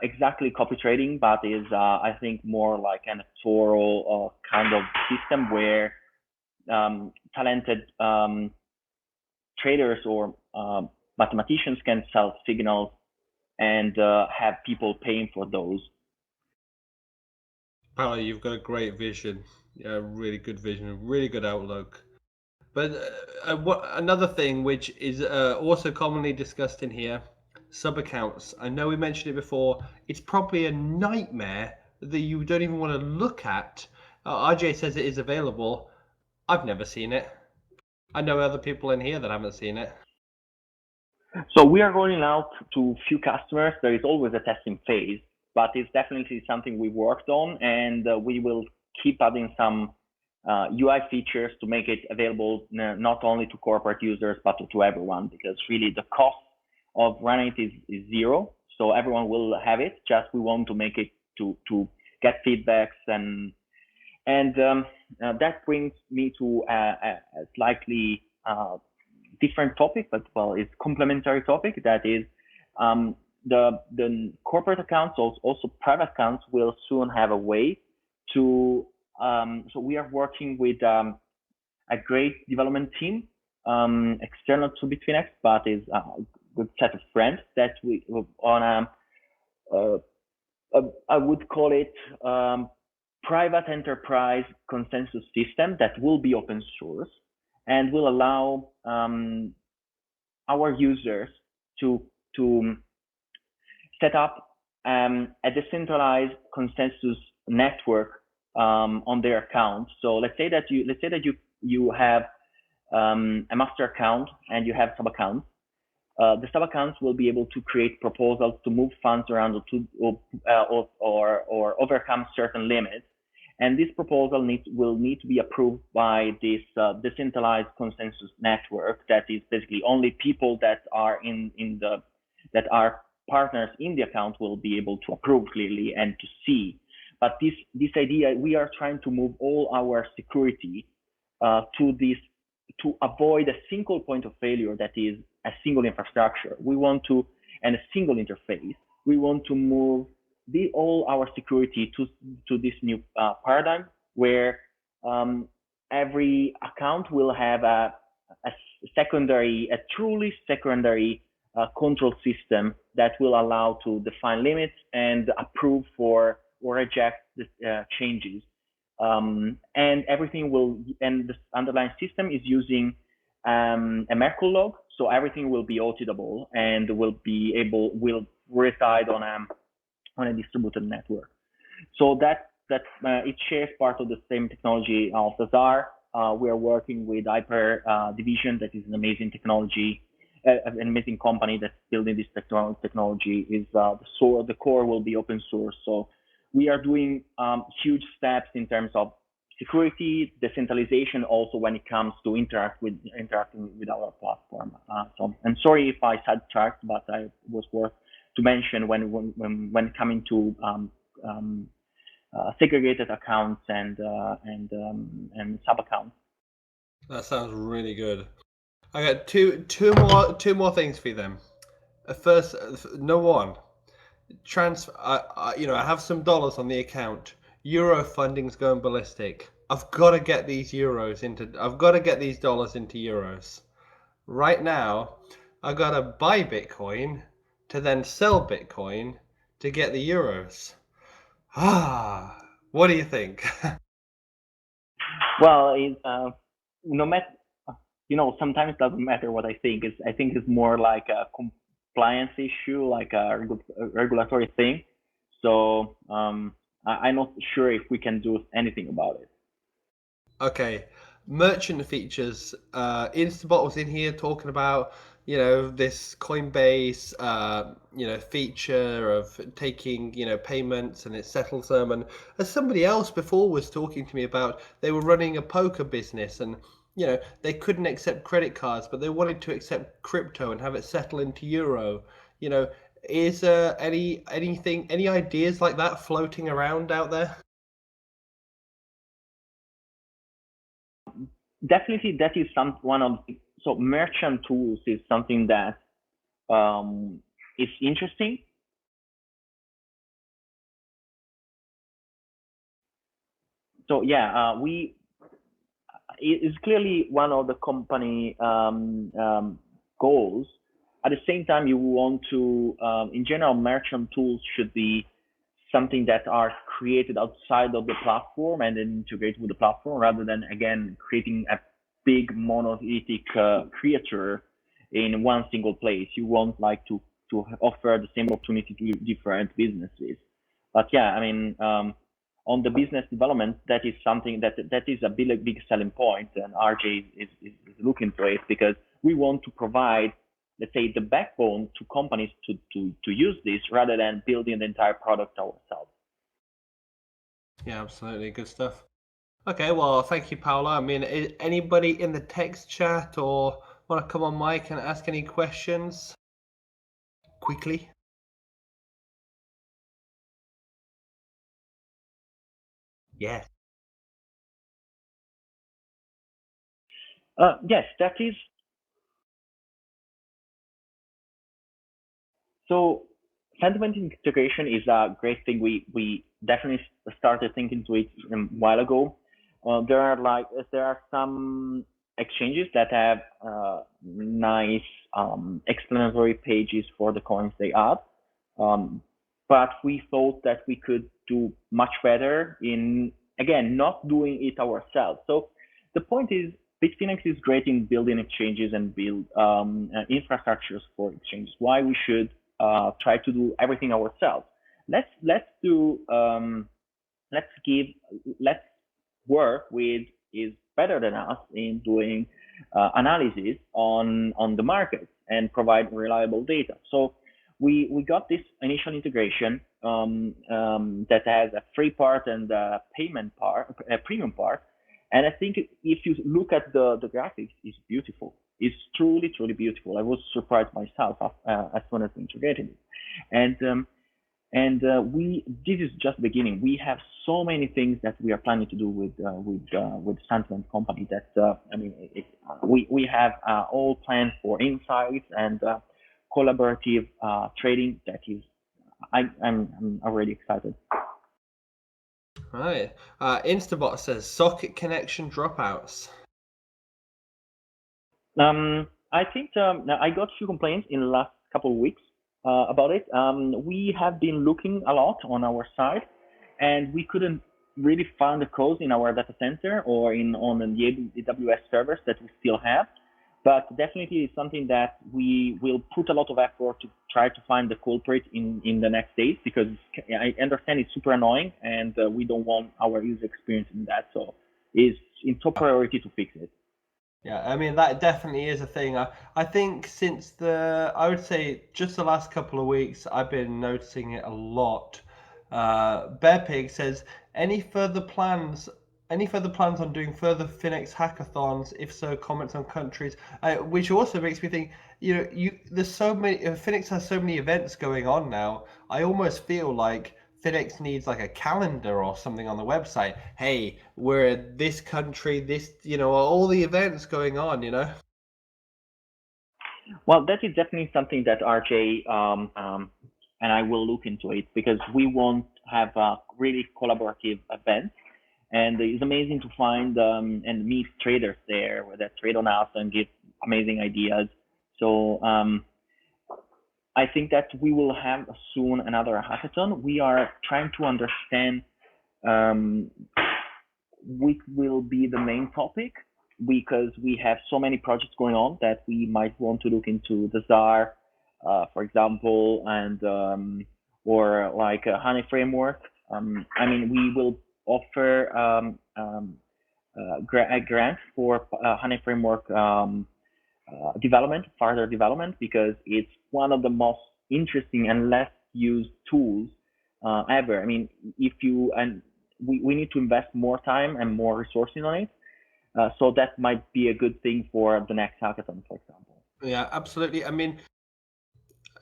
exactly copy trading, but is I think more like an electoral kind of system where talented traders or mathematicians can sell signals and have people paying for those. Paolo, you've got a great vision. Yeah, really good vision, really good outlook. But another thing which is also commonly discussed in here, sub accounts. I know we mentioned it before. It's probably a nightmare that you don't even want to look at. RJ says it is available. I've never seen it. I know other people in here that haven't seen it. So we are rolling out to few customers. There is always a testing phase, but it's definitely something we worked on, and we will keep adding some UI features to make it available not only to corporate users but to everyone, because really the cost of running it is zero, so everyone will have it. Just we want to make it to get feedbacks, and that brings me to a slightly different topic, but well, it's complementary topic. That is the corporate accounts, also private accounts, will soon have a way to. So we are working with a great development team, external to Bitfinex, but is a good set of friends that we on I would call it private enterprise consensus system that will be open source and will allow our users to set up a decentralized consensus network on their account. So let's say that you have a master account and you have sub accounts. The sub accounts will be able to create proposals to move funds around or overcome certain limits. And this proposal will need to be approved by this decentralized consensus network. That is basically only people that are that are partners in the account will be able to approve clearly and to see. But this idea, we are trying to move all our security to avoid a single point of failure that is a single infrastructure. We want to, and a single interface. We want to move all our security to this new paradigm where every account will have a truly secondary control system that will allow to define limits and approve for or reject the changes. And everything and the underlying system is using a Merkle log, so everything will be auditable and will reside on a distributed network. So that it shares part of the same technology of the ZAR. We are working with Hyper Division, that is an amazing technology, an amazing company that's building this technology. Is the core will be open source. So we are doing huge steps in terms of security, decentralization, also when it comes to interacting with our platform. So I'm sorry if I sidetracked, but I was worth to mention when coming to segregated accounts and sub accounts. That sounds really good. I got two more things for you then. First, no one. I have some dollars on the account. Euro funding's going ballistic. I've got to get these dollars into euros. Right now, I got to buy Bitcoin to then sell Bitcoin to get the euros. What do you think? Well, no matter, sometimes it doesn't matter what I think. I think it's more like a compliance issue, like a regulatory thing. So I'm not sure if we can do anything about it. Okay, merchant features. Instabot was in here talking about, this Coinbase, feature of taking, payments and it settles them. And as somebody else before was talking to me about, they were running a poker business and, they couldn't accept credit cards, but they wanted to accept crypto and have it settle into euro. Is any ideas like that floating around out there? Definitely, that is one of so merchant tools is something that is interesting. So yeah, it is clearly one of the company goals. At the same time, you want to, in general, merchant tools should be something that are created outside of the platform and then integrated with the platform, rather than again creating a big monolithic creature in one single place. You want like to offer the same opportunity to different businesses. But yeah, I mean, on the business development, that is something that is a big selling point, and RJ is looking for it because we want to provide, let's say, the backbone to companies to use this rather than building the entire product ourselves. Yeah, absolutely. Good stuff. Okay, well, thank you, Paolo. I mean, anybody in the text chat or want to come on mic and ask any questions quickly? Yeah. Yes, that is. So sentiment integration is a great thing. We definitely started thinking to it a while ago. There are some exchanges that have nice explanatory pages for the coins they add, but we thought that we could do much better in, again, not doing it ourselves. So the point is, Bitfinex is great in building exchanges and build infrastructures for exchanges. Why we should try to do everything ourselves? Let's do let's work with is better than us in doing analysis on the markets and provide reliable data. So we got this initial integration that has a free part and a payment part, a premium part. And I think if you look at the graphics, it's beautiful. It's truly beautiful. I was surprised myself as soon as I integrated it. And this is just the beginning. We have so many things that we are planning to do with Sentiment Company that I mean, we have all planned for insights and collaborative trading. That is, I'm already excited. Right. Instabot says socket connection dropouts. I think I got a few complaints in the last couple of weeks about it. We have been looking a lot on our side, and we couldn't really find the cause in our data center or on the AWS servers that we still have. But definitely it's something that we will put a lot of effort to try to find the culprit in the next days, because I understand it's super annoying and we don't want our user experience in that. So it's in top priority to fix it. Yeah, I mean, that definitely is a thing. I think since I would say just the last couple of weeks, I've been noticing it a lot. Bear Pig says, any further plans? Any further plans on doing further Finex hackathons? If so, comments on countries. Which also makes me think, there's so many. Finex has so many events going on now. I almost feel like Finex needs like a calendar or something on the website. Hey, we're in this country, this, all the events going on, Well, that is definitely something that RJ and I will look into it, because we want to have a really collaborative event. And it's amazing to find and meet traders there that trade on us and give amazing ideas. So I think that we will have soon another hackathon. We are trying to understand which will be the main topic, because we have so many projects going on that we might want to look into the czar, for example, and or like a honey framework. I mean, we will offer grants for Honey Framework development, further development, because it's one of the most interesting and less used tools ever. I mean, if you and we need to invest more time and more resources on it. So that might be a good thing for the next hackathon, for example. Yeah, absolutely. I mean,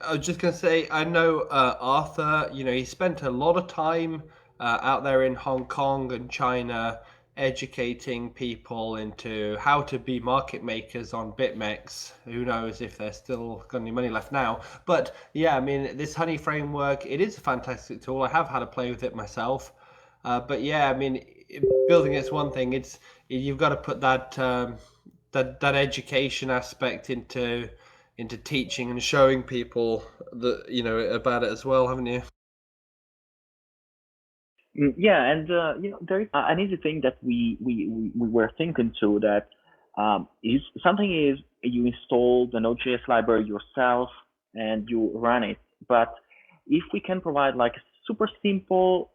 I was just gonna say, I know Arthur. You know, he spent a lot of time out there in Hong Kong and China, educating people into how to be market makers on BitMEX. Who knows if there's still got any money left now? But yeah, I mean, this Honey framework, it is a fantastic tool. I have had a play with it myself. But yeah, I mean, building it's one thing. It's you've got to put that that education aspect into teaching and showing people that about it as well, haven't you? Yeah, and there is an easy thing that we were thinking too, that is something is you install the Node.js library yourself and you run it. But if we can provide like a super simple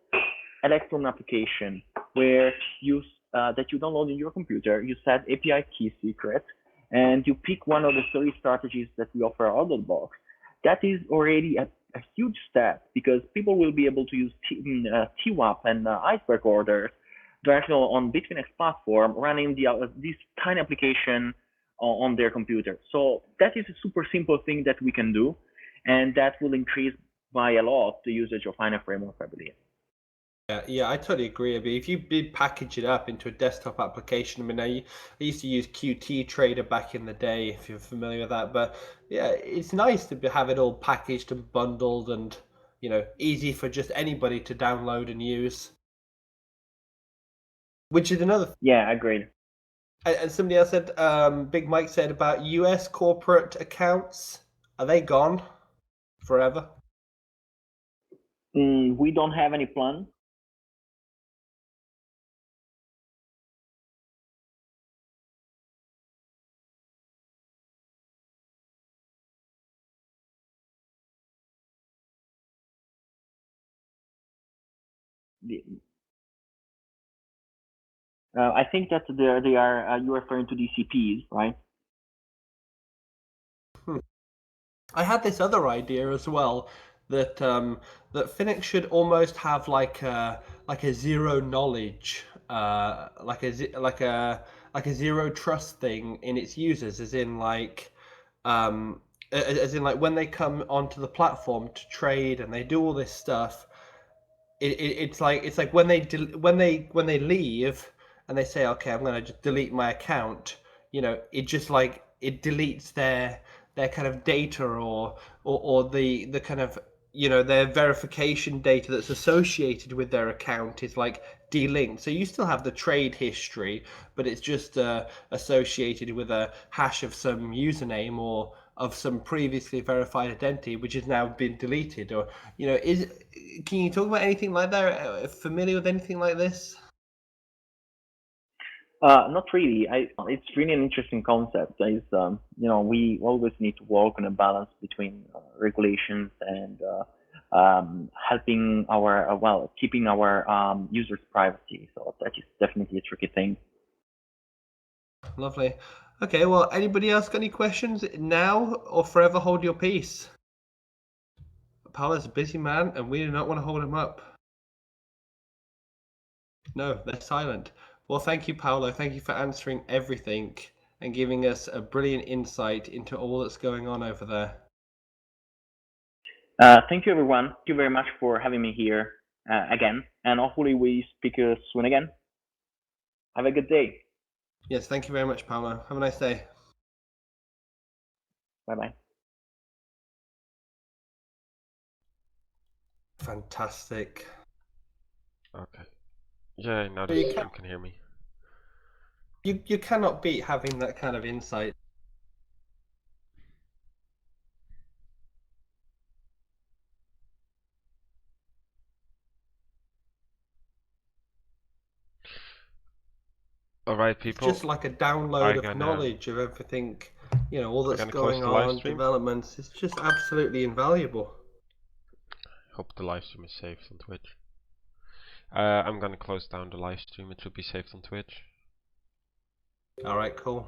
Electron application where you that you download in your computer, you set API key secret, and you pick one of the 3 strategies that we offer out of the box, that is already a huge step, because people will be able to use TWAP and Iceberg orders directly on Bitfinex platform, running this tiny application on their computer. So that is a super simple thing that we can do, and that will increase by a lot the usage of Honey Framework, I believe. Yeah, I totally agree. I mean, if you did package it up into a desktop application, I mean, I used to use Qt Trader back in the day, if you're familiar with that. But yeah, it's nice to have it all packaged and bundled, and easy for just anybody to download and use. Which is another. Yeah, agreed. And somebody else said, Big Mike said about US corporate accounts. Are they gone forever? We don't have any plan. I think that they are, you're referring to DCPs, right? I had this other idea as well, that that Finex should almost have like a zero knowledge, like a zero trust thing in its users, as in like when they come onto the platform to trade and they do all this stuff. It's like when they leave and they say, okay, I'm gonna just delete my account. It just like it deletes their kind of data, or the kind of their verification data that's associated with their account is like delinked. So you still have the trade history, but it's just associated with a hash of some username or of some previously verified identity, which has now been deleted. Or can you talk about anything like that? Familiar with anything like this? Not really. It's really an interesting concept. We always need to work on a balance between regulations and helping keeping our users' privacy. So that is definitely a tricky thing. Lovely. Okay, well, anybody else got any questions now, or forever hold your peace? Paolo's a busy man, and we do not want to hold him up. No, they're silent. Well, thank you, Paolo. Thank you for answering everything and giving us a brilliant insight into all that's going on over there. Thank you, everyone. Thank you very much for having me here again, and hopefully we speak soon again. Have a good day. Yes, thank you very much, Paolo. Have a nice day. Bye-bye. Fantastic. Okay. Yeah, now that You you can- can hear me. You cannot beat having that kind of insight. All right, It's people. just like a download of gonna- knowledge of everything, all that's gonna close going the live on, stream. developments. It's just absolutely invaluable. Hope the live stream is saved on Twitch. I'm gonna close down the live stream. It should be saved on Twitch. All right, cool.